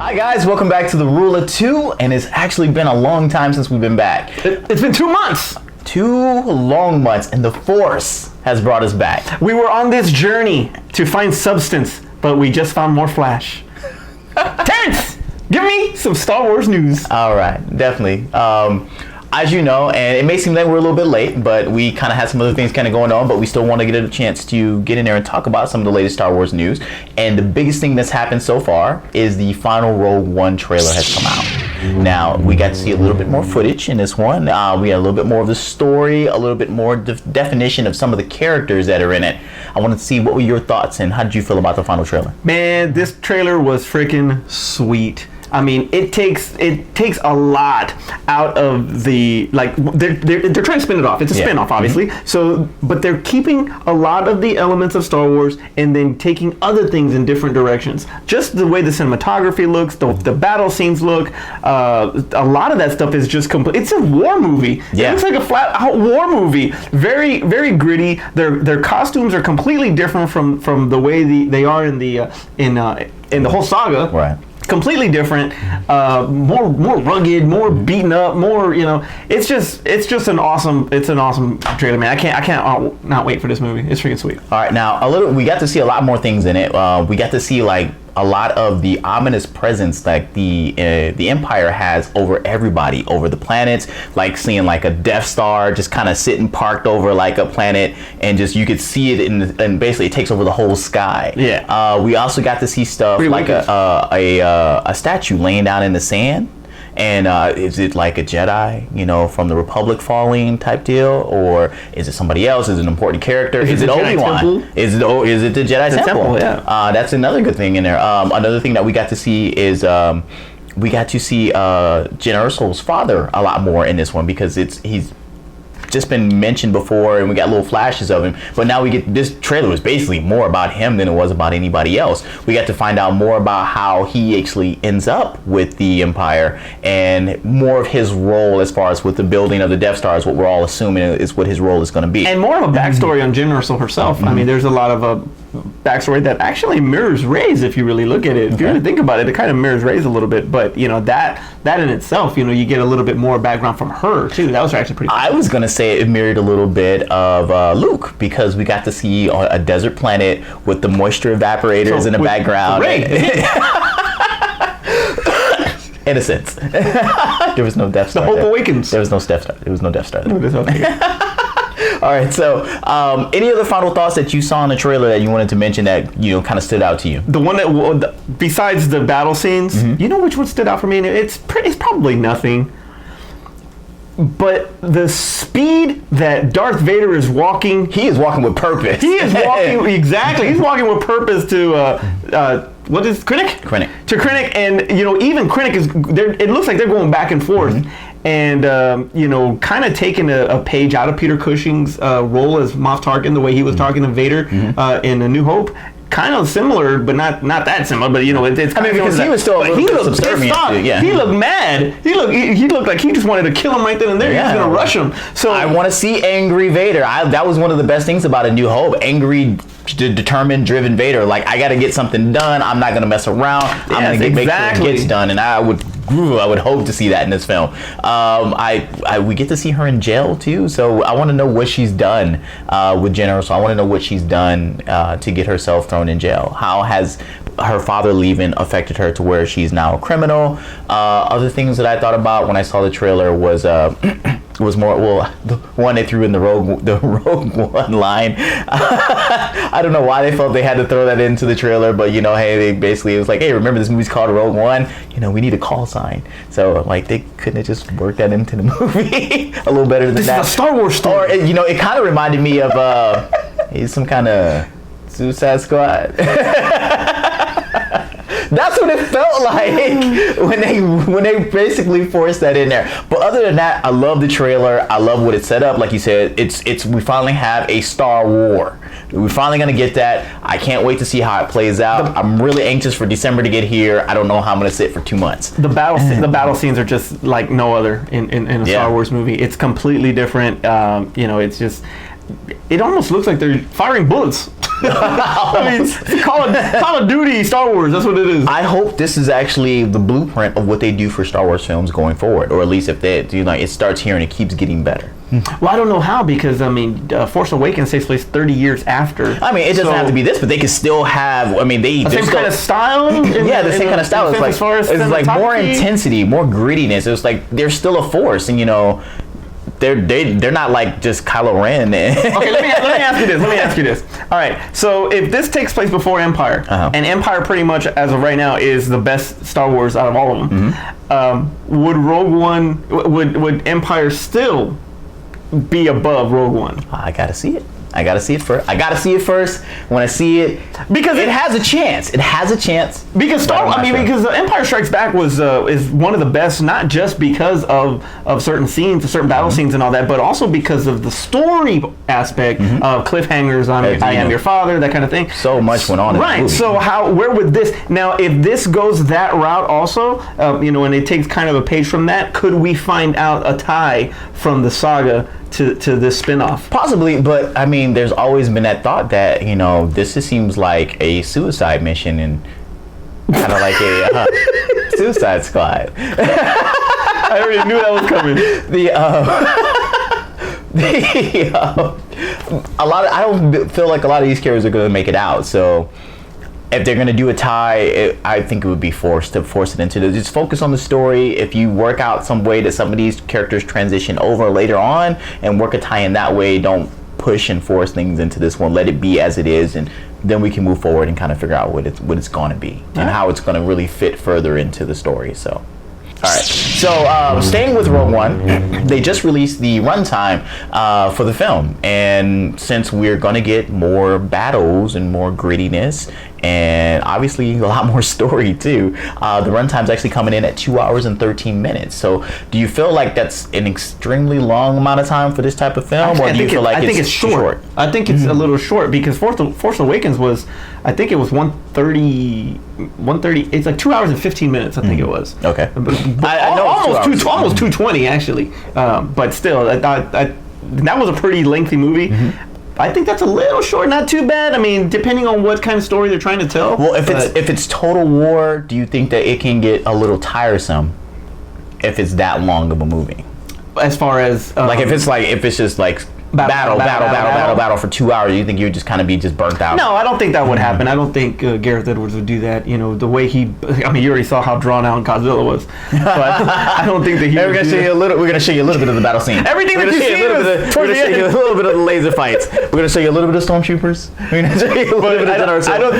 Hi guys, welcome back to the Rule of Two, and it's actually been a long time since we've been back. It's been 2 months. 2 long months, and the Force has brought us back. We were on this journey to find substance, but we just found more Flash. Terrence, give me some Star Wars news. All right, definitely. As you know, and it may seem like we're a little bit late, but we kind of had some other things kind of going on, but we still want to get a chance to get in there and talk about some of the latest Star Wars news. And the biggest thing that's happened so far is the final Rogue One trailer has come out. Now, we got to see a little bit more footage in this one. We got a little bit more of the story, a little bit more definition of some of the characters that are in it. I wanted to see what were your thoughts and how did you feel about the final trailer? Man, this trailer was freaking sweet. I mean, it takes a lot out of the, like, they're trying to spin it off. It's a spin-off, obviously. Mm-hmm. So, but they're keeping a lot of the elements of Star Wars and then taking other things in different directions. Just the way the cinematography looks, the battle scenes look, a lot of that stuff is just complete. It's a war movie. Yeah. It looks like a flat-out war movie. Very, very gritty. Their costumes are completely different from the way they are in the whole saga. Right. Completely different, more rugged, more beaten up, more, you know. It's just an awesome trailer, man. I can't not wait for this movie. It's freaking sweet. All right, now we got to see a lot more things in it. We got to see like a lot of the ominous presence like the Empire has over everybody, over the planets, like seeing like a Death Star just kind of sitting parked over like a planet, and just you could see it and basically it takes over the whole sky. Yeah. We also got to see stuff pretty like a statue laying down in the sand. And is it like a Jedi, you know, from the Republic falling type deal, or is it somebody else? Is it an important character? Is it Obi-Wan? Is it the Jedi Temple? Yeah. That's another good thing in there. Another thing that we got to see is we got to see Jyn Erso's father a lot more in this one, because he's just been mentioned before and we got little flashes of him, but now we get this trailer was basically more about him than it was about anybody else. We got to find out more about how he actually ends up with the Empire and more of his role as far as with the building of the Death Star is what we're all assuming is what his role is going to be, and more of a backstory on Jyn Erso herself. Mm-hmm. I mean, there's a lot of a backstory that actually mirrors Rey's if you really look at it. If you really think about it, it kind of mirrors Rey's a little bit, but you know, that in itself, you know, you get a little bit more background from her too. That was actually pretty cool. I was gonna say it mirrored a little bit of Luke, because we got to see a desert planet with the moisture evaporators in the background. In a sense. There was no Death Star. The Hope Awakens. There was no Death Star. There was no Death Star there. All right, so any other final thoughts that you saw in the trailer that you wanted to mention that, you know, kind of stood out to you? The one that, besides the battle scenes, mm-hmm. You know which one stood out for me? It's probably nothing. But the speed that Darth Vader is walking... He is walking with purpose. He is walking, exactly. He's walking with purpose to... what is Krennic? Krennic. To Krennic, and you know, even Krennic is. It looks like they're going back and forth, mm-hmm. And you know, kind of taking a page out of Peter Cushing's role as Moff Tarkin, the way he was mm-hmm. talking to Vader mm-hmm. In A New Hope. Kind of similar, but not that similar. But you know, it's. I mean, because he was still a little bit subservient. Yeah. He looked mad. He looked like he just wanted to kill him right then and there. Yeah. He was gonna rush him. So I want to see angry Vader. That was one of the best things about A New Hope. Angry, determined, driven Vader. Like, I got to get something done. I'm not gonna mess around. I'm gonna make sure it gets done. And I would hope to see that in this film. We get to see her in jail too, so I want to know what she's done with Jyn Erso. I want to know what she's done to get herself thrown in jail. How has her father leaving affected her to where she's now a criminal? Other things that I thought about when I saw the trailer was more, well, the one they threw in the Rogue One line. I don't know why they felt they had to throw that into the trailer, but you know, hey, it was like, hey, remember this movie's called Rogue One? You know, we need a call sign. So like, they couldn't have just worked that into the movie a little better than that. This is a Star Wars story. Or, you know, it kind of reminded me of some kind of Suicide Squad. That's what it felt like when they basically forced that in there. But other than that, I love the trailer. I love what it set up. Like you said, it's we finally have a Star War. We're finally gonna get that. I can't wait to see how it plays out. I'm really anxious for December to get here. I don't know how I'm gonna sit for 2 months. The battle scenes are just like no other in a Star Wars movie. It's completely different. It's just, it almost looks like they're firing bullets. I mean, it's Call of Duty Star Wars. That's what it is. I hope this is actually the blueprint of what they do for Star Wars films going forward, or at least if they do, like, it starts here and it keeps getting better. Well, I don't know how, because I mean, Force Awakens takes place 30 years after. I mean, it doesn't have to be this, but they can still have. I mean, the same kind of style. The same kind of style. It's like more intensity, more grittiness. It's like they're still a force, and they're not like just Kylo Ren. Okay, let me ask you this. All right, so if this takes place before Empire, and Empire pretty much as of right now is the best Star Wars out of all of them, would Rogue One, would Empire still be above Rogue One? I gotta see it. I gotta see it first. When I see it, because it has a chance. It has a chance. Because because Empire Strikes Back is one of the best, not just because of certain scenes, certain battle scenes and all that, but also because of the story aspect of cliffhangers on I Am Your Father, that kind of thing. So much went on. Right. So where would this now? If this goes that route, also, and it takes kind of a page from that, could we find out a tie from the saga to this spinoff? Possibly, but I mean, there's always been that thought that this just seems like a suicide mission and kind of like a Suicide Squad. I already knew that was coming. I don't feel like a lot of these characters are going to make it out. So if they're going to do a tie, I think it would be forced to force it into this. Just focus on the story. If you work out some way that some of these characters transition over later on and work a tie in that way, don't push and force things into this one. Let it be as it is, and then we can move forward and kind of figure out what it's going to be and how it's going to really fit further into the story. So. All right, so staying with Rogue One, they just released the runtime for the film, and since we're gonna get more battles and more grittiness, and obviously a lot more story too, the runtime's actually coming in at 2 hours and 13 minutes. So, do you feel like that's an extremely long amount of time for this type of film, actually, or do you feel like it's short? I think it's a little short because Force Awakens was, I think it was 130. It's like 2 hours and 15 minutes. I think it was. Okay. I know almost 220 actually, but still, that was a pretty lengthy movie. I think that's a little short, not too bad. I mean, depending on what kind of story they're trying to tell. Well, if it's Total War, do you think that it can get a little tiresome if it's that long of a movie? As far as like if it's just like battle for 2 hours, you think you would just kind of be just burnt out? No, I don't think that would happen. I don't think Gareth Edwards would do that. The way you already saw how drawn out Godzilla was. But I don't think that he. We're gonna show you a little bit of the battle scene. Everything that you see we're gonna show you a little bit of the laser fights. We're gonna show you a little bit of stormtroopers. We're gonna show you a little bit of I don't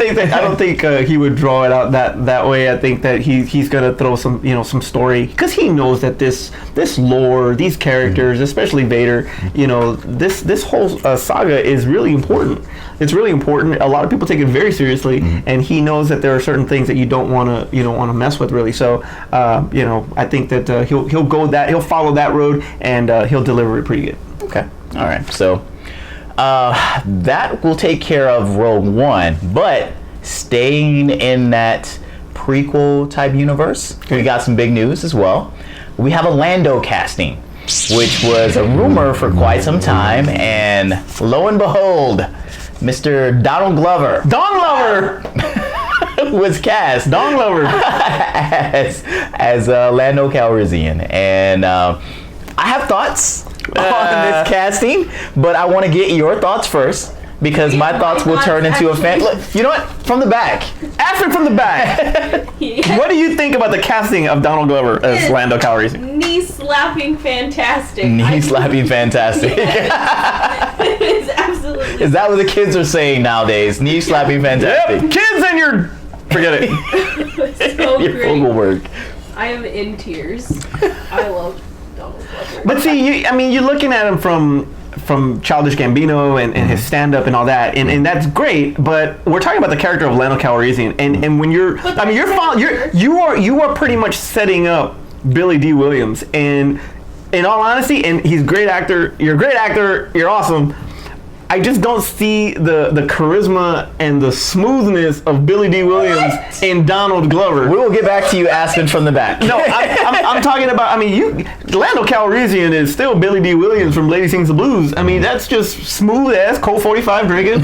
think he would draw it out that way. I think that he's gonna throw some story, because he knows that this lore, these characters, especially Vader, this whole saga is really important. It's really important. A lot of people take it very seriously, and he knows that there are certain things that you don't want to mess with, really. So, I think that he'll follow that road, and he'll deliver it pretty good. Okay. All right. So that will take care of Rogue One, but staying in that prequel type universe, we got some big news as well. We have a Lando casting, which was a rumor for quite some time, and lo and behold, Mr. Donald Glover was cast. Don Glover as Lando Calrissian, and I have thoughts on this casting, but I want to get your thoughts first, because my thoughts will turn into a fan. Look, you know what? From the back. Ask from the back. What do you think about the casting of Donald Glover as Lando Calrissian? Knee slapping fantastic. Fantastic. It's absolutely. Is that what the kids are saying nowadays? Knee slapping fantastic. Yep. Kids and your. Forget it. So Your great. work. I am in tears. I love Donald Glover. But see, you're looking at him from from Childish Gambino and his stand-up and all that, and that's great. But we're talking about the character of Lando Calrissian, and when you are pretty much setting up Billy D. Williams, and in all honesty, and he's a great actor. You're a great actor. You're awesome. I just don't see the charisma and the smoothness of Billy D. Williams in Donald Glover. We will get back to you, Aspen, from the back. No, I'm talking about. I mean, Lando Calrissian is still Billy D. Williams from Lady Sings the Blues. I mean, that's just smooth ass Colt 45 drinking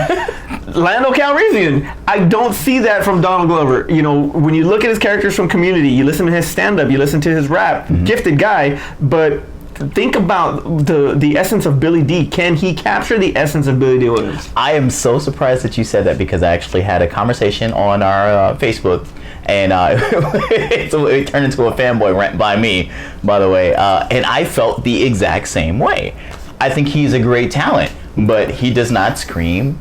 Lando Calrissian. I don't see that from Donald Glover. You know, when you look at his characters from Community, you listen to his stand-up, you listen to his rap. Gifted guy, but think about the essence of Billy D. Can he capture the essence of Billy D. Williams? I am so surprised that you said that, because I actually had a conversation on our Facebook, and so it turned into a fanboy rant by me, by the way, and I felt the exact same way. I think he's a great talent, but he does not scream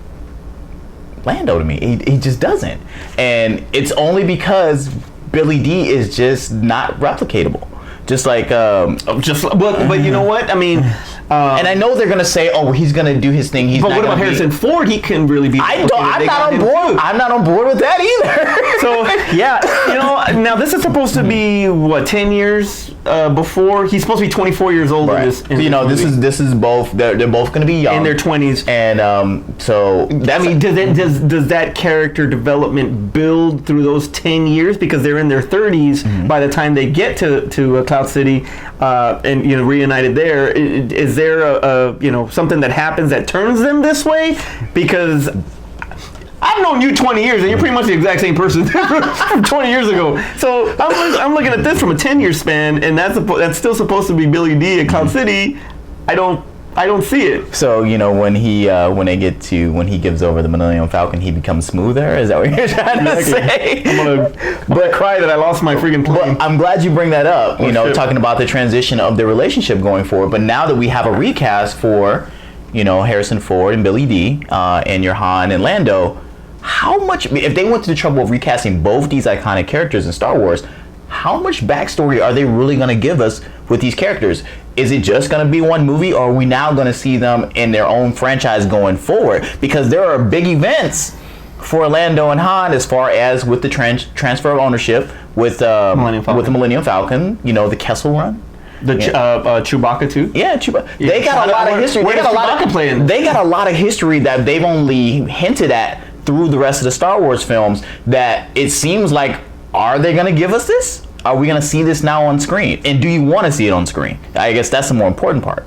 Lando to me. He just doesn't, and it's only because Billy D. is just not replicatable. Just like, but you know what? I mean, and I know they're gonna say, "Oh, he's gonna do his thing." But what about Harrison Ford? He can really be. I'm not on board. I'm not on board with that either. So yeah, you know, now this is supposed to be what 10 years before. He's supposed to be 24 years old in this. This is both. They're both gonna be young in their 20s, and so that means does that character development build through those 10 years, because they're in their 30s by the time they get to Cloud City and reunited there? Is there a something that happens that turns them this way? Because I've known you 20 years and you're pretty much the exact same person from 20 years ago. So I'm looking at this from a 10-year span, and that's still supposed to be Billy D at Cloud City. I don't see it. So when he gives over the Millennium Falcon, he becomes smoother. Is that what you're trying to say? I'm gonna cry that I lost my freaking plane. Well, I'm glad you bring that up. Talking about the transition of the relationship going forward. But now that we have a recast for Harrison Ford and Billy D. And your Han and Lando, how much? If they went to the trouble of recasting both these iconic characters in Star Wars, how much backstory are they really going to give us with these characters? Is it just going to be one movie, or are we now going to see them in their own franchise going forward? Because there are big events for Lando and Han, as far as with the transfer of ownership with the Millennium Falcon. The Kessel Run. The Chewbacca too. Yeah, Chewbacca. They got a lot of history. They got a lot of history that they've only hinted at through the rest of the Star Wars films. That it seems like, are they going to give us this? Are we going to see this now on screen? And do you want to see it on screen? I guess that's the more important part.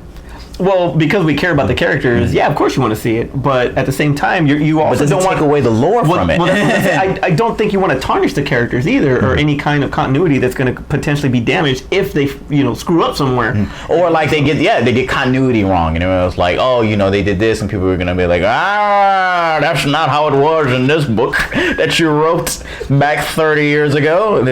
Well, because we care about the characters, yeah, of course you want to see it. But at the same time, you also don't want to take away the lore from it. I don't think you want to tarnish the characters either, or any kind of continuity that's going to potentially be damaged if they, screw up somewhere. Or like they get continuity wrong. It's like, oh, they did this, and people are going to be like, that's not how it was in this book that you wrote back 30 years ago.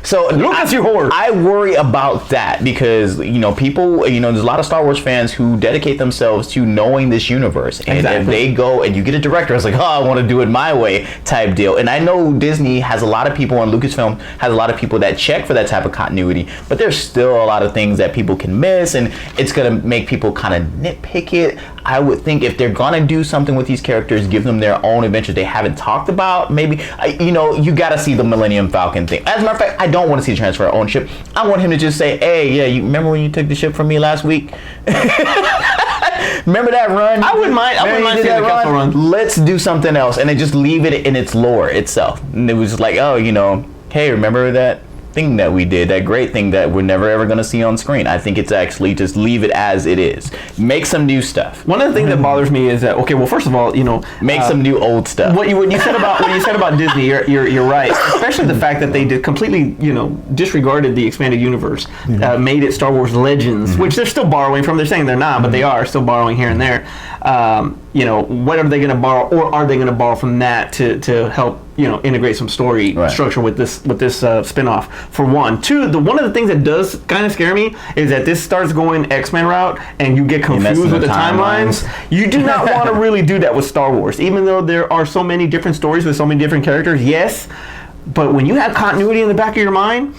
So Lucas, you whore. I worry about that, because people, there's a lot of Star Wars fans who dedicate themselves to knowing this universe, and if they go and you get a director it's like, oh, I want to do it my way type deal. And I know Disney has a lot of people, and Lucasfilm has a lot of people that check for that type of continuity, but there's still a lot of things that people can miss, and it's gonna make people kind of nitpick it. I would think if they're gonna do something with these characters, give them their own adventures they haven't talked about. Maybe you gotta see the Millennium Falcon thing. As a matter of fact, I don't want to see the transfer of ownership. I want him to just say, hey, yeah, you remember when you took the ship from me last week? Remember that run? I wouldn't mind seeing the Kessel Run. Let's do something else, and then just leave it in its lore itself. And it was just like, oh, hey, remember that thing that we did, that great thing that we're never ever going to see on screen? I think it's actually just leave it as it is. Make some new stuff. One of the things that bothers me is that, okay, well, first of all, make some new old stuff. What you said about Disney, you're right. Especially the fact that they did completely, disregarded the expanded universe, made it Star Wars Legends, which they're still borrowing from. They're saying they're not, but they are still borrowing here and there. What are they going to borrow, or are they going to borrow from that to help integrate some story structure with this spinoff? For one. Two, one of the things that does kind of scare me is that this starts going X-Men route, and you get confused with the timelines. You do not want to really do that with Star Wars, even though there are so many different stories with so many different characters. Yes, but when you have continuity in the back of your mind,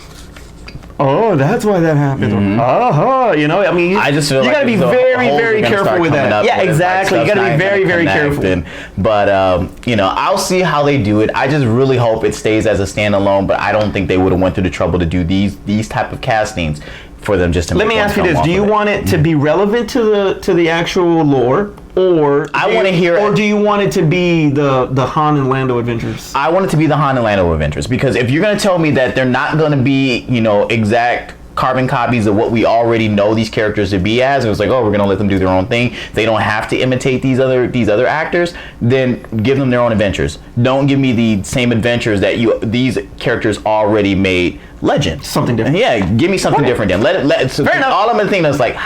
oh, that's why that happened. You know, I mean, I just feel you got to be very, very careful with that. Yeah, exactly. You got to be very, very careful. But you know, I'll see how they do it. I just really hope it stays as a standalone. But I don't think they would have went through the trouble to do these type of castings for them just to. Let me ask you this: do you want it to be relevant to the actual lore? Or I want to hear, or do you want it to be the Han and Lando adventures? I want it to be the Han and Lando adventures, because if you're going to tell me that they're not going to be, you know, exact carbon copies of what we already know these characters to be as, it was like, oh, we're going to let them do their own thing. They don't have to imitate these other actors. Then give them their own adventures. Don't give me the same adventures that these characters already made legend. Something different. Yeah, give me something different then. Let it. So fair enough. All I'm gonna think is like,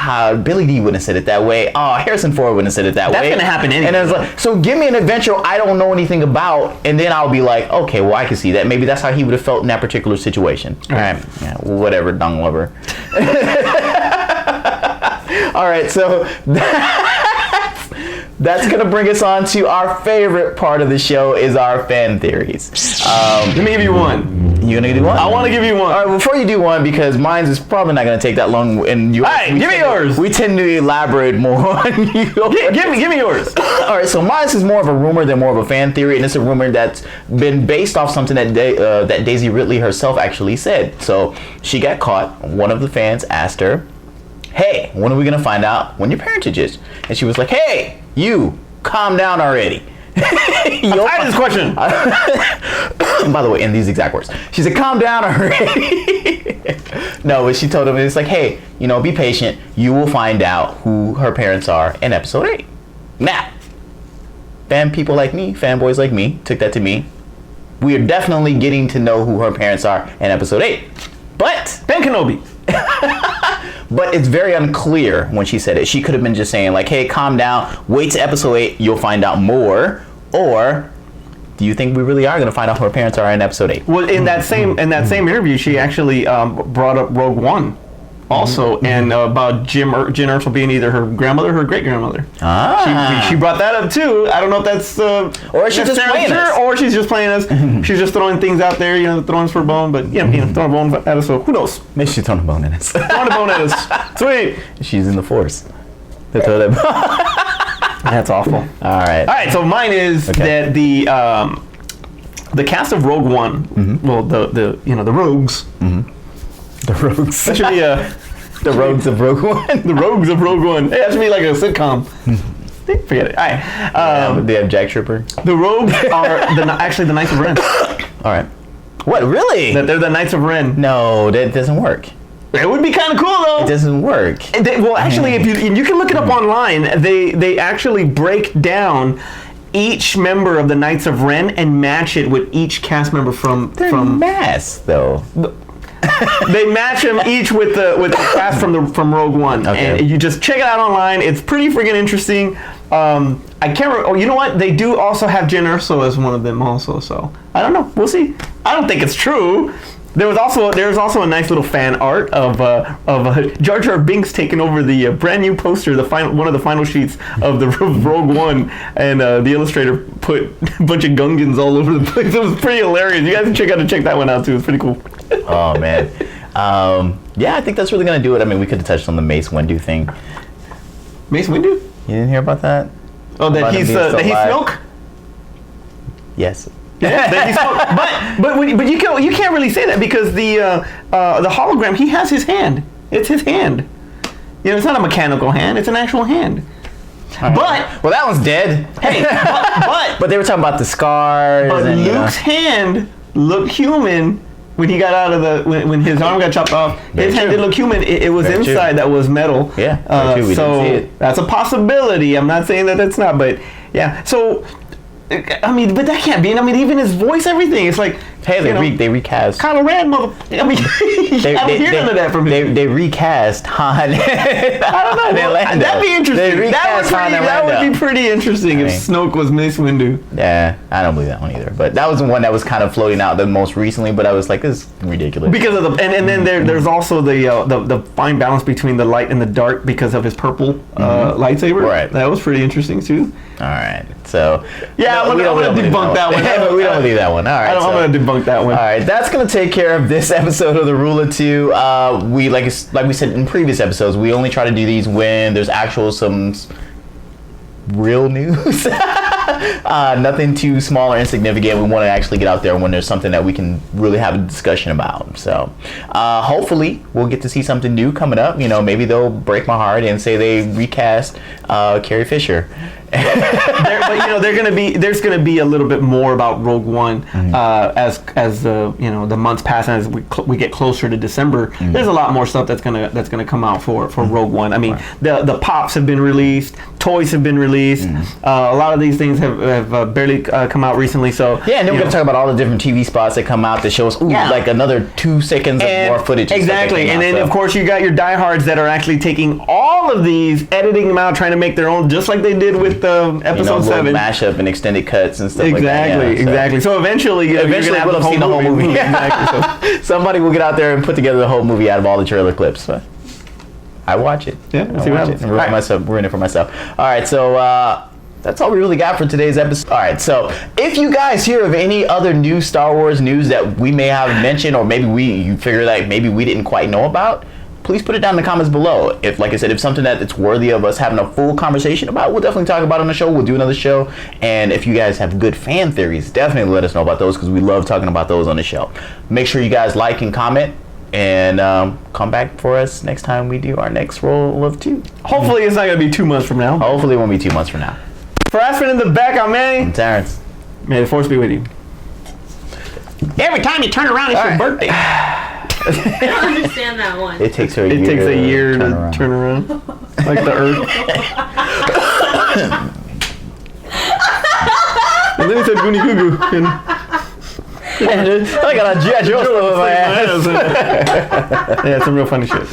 Billy D wouldn't have said it that way. Oh, Harrison Ford wouldn't have said it that way. That's gonna happen anyway. And it's like, so give me an adventure I don't know anything about, and then I'll be like, okay, well, I can see that. Maybe that's how he would have felt in that particular situation. All right, yeah, whatever, dung lover. All right, so that's gonna bring us on to our favorite part of the show, is our fan theories. Let me give you one. You gonna do one? I want to give you one. All right, before you do one, because mine is probably not gonna take that long, and you. All right, give me yours. We tend to elaborate more on you. Give me yours. All right, so mine is more of a rumor than more of a fan theory, and it's a rumor that's been based off something that that Daisy Ridley herself actually said. So she got caught. One of the fans asked her, "Hey, when are we gonna find out when your parentage is?" And she was like, "Hey, you, calm down already." I'm tired of this question. By the way, in these exact words, she said, "Calm down already." No, but she told him, it's like, hey, you know, be patient. You will find out who her parents are in episode 8. Now, people like me, fanboys like me, took that to me. We are definitely getting to know who her parents are in episode 8. But Ben Kenobi. But it's very unclear when she said it. She could have been just saying like, hey, calm down, wait to episode 8, you'll find out more. Or do you think we really are going to find out who her parents are in episode 8? Well, in that same interview, she actually brought up Rogue One also, and about Jyn Erso being either her grandmother or her great-grandmother. She brought that up too. I don't know if that's or she's just playing us. Or she's just playing us. She's just throwing things out there, you know, throwing us for a bone, but you know, throwing a bone at us, so who knows? Maybe she's throwing a bone at us. Throwing a bone at us. Sweet. She's in the Force. That's awful. All right, so mine is that the cast of Rogue One, well, the Rogues. The Rogues. That should be the Rogues of Rogue One. The Rogues of Rogue One. Hey, that should be like a sitcom. Forget it. All right. They have Jack Tripper. The Rogues are actually the Knights of Ren. All right. What, really? They're the Knights of Ren. No, that doesn't work. It would be kind of cool though. It doesn't work. Well, actually, if you can look it up online, they actually break down each member of the Knights of Ren and match it with each cast member from mass though. They match them each with the cast from Rogue One, and you just check it out online. It's pretty freaking interesting. I can't remember. Oh, you know what? They do also have Jyn Erso as one of them also. So I don't know. We'll see. I don't think it's true. There's also a nice little fan art of Jar Jar Binks taking over the brand new poster, one of the final sheets of the Rogue One, and the illustrator put a bunch of Gungans all over the place. It was pretty hilarious. You guys can check that one out too. It's pretty cool. Oh man, yeah, I think that's really gonna do it. I mean, we could have touched on the Mace Windu thing. Mace Windu? You didn't hear about that? Oh, that he's Snoke? Yes. Yeah, but you can't really say that because the hologram, he has his hand. It's his hand. You know, it's not a mechanical hand. It's an actual hand. Right. But that one's dead. Hey, but they were talking about the scars. But and, Luke's hand looked human when he got out of when his arm got chopped off. His hand did look human. It was very inside true. That was metal. Yeah. We so didn't see it. That's a possibility. I'm not saying that it's not, but yeah. So. I mean, but that can't be. I mean, even his voice, everything. It's like, hey, they recast Kylo Ren, mother. I mean, I don't hear none of that from him. They recast Han. I don't know. That'd be interesting. That would be pretty interesting if Snoke was Mace Windu. Yeah, I don't believe that one either. But that was the one that was kind of floating out the most recently. But I was like, this is ridiculous. Because of and then there's also the fine balance between the light and the dark because of his purple lightsaber. Right. That was pretty interesting too. All right. So yeah, I'm gonna debunk that one. We don't believe that one. All right. I'm gonna debunk debunk that one. All right, that's gonna take care of this episode of the Rule of Two. We like we said in previous episodes, we only try to do these when there's some real news. Nothing too small or insignificant. We want to actually get out there when there's something that we can really have a discussion about. So hopefully we'll get to see something new coming up. You know, maybe they'll break my heart and say they recast Carrie Fisher. But you know, there's gonna be a little bit more about Rogue One as the the months pass and as we get closer to December. There's a lot more stuff that's gonna come out for Rogue One. I mean, the pops have been released, toys have been released. A lot of these things have barely come out recently. So yeah, and then we're gonna talk about all the different TV spots that come out that show us like another 2 seconds of more footage. Exactly, and then of course you got your diehards that are actually taking all of these, editing them out, trying to make their own, just like they did with episode 7 mashup and extended cuts and stuff like that. Exactly. So eventually we'll have seen the whole movie. Exactly. So somebody will get out there and put together the whole movie out of all the trailer clips. But I watch it. Yeah, I watch it. Ruin it for myself. All right, so that's all we really got for today's episode. All right, so if you guys hear of any other new Star Wars news that we may have mentioned, or maybe you figure that maybe we didn't quite know about, please put it down in the comments below. If, like I said, if something that it's worthy of us having a full conversation about, we'll definitely talk about it on the show. We'll do another show. And if you guys have good fan theories, definitely let us know about those, because we love talking about those on the show. Make sure you guys like and comment, and come back for us next time we do our next Roll of 2. Hopefully it's not going to be 2 months from now. Hopefully it won't be 2 months from now. For Aspen in the back, I'm Manny. I'm Terrence. May the force be with you. Every time you turn around, it's your birthday. I don't understand that one. It takes her It takes a year to turn around. Like the Earth. And then he said Goonie Goo Goo. I got a G.I. Joe over my ass. Yeah, some real funny shit.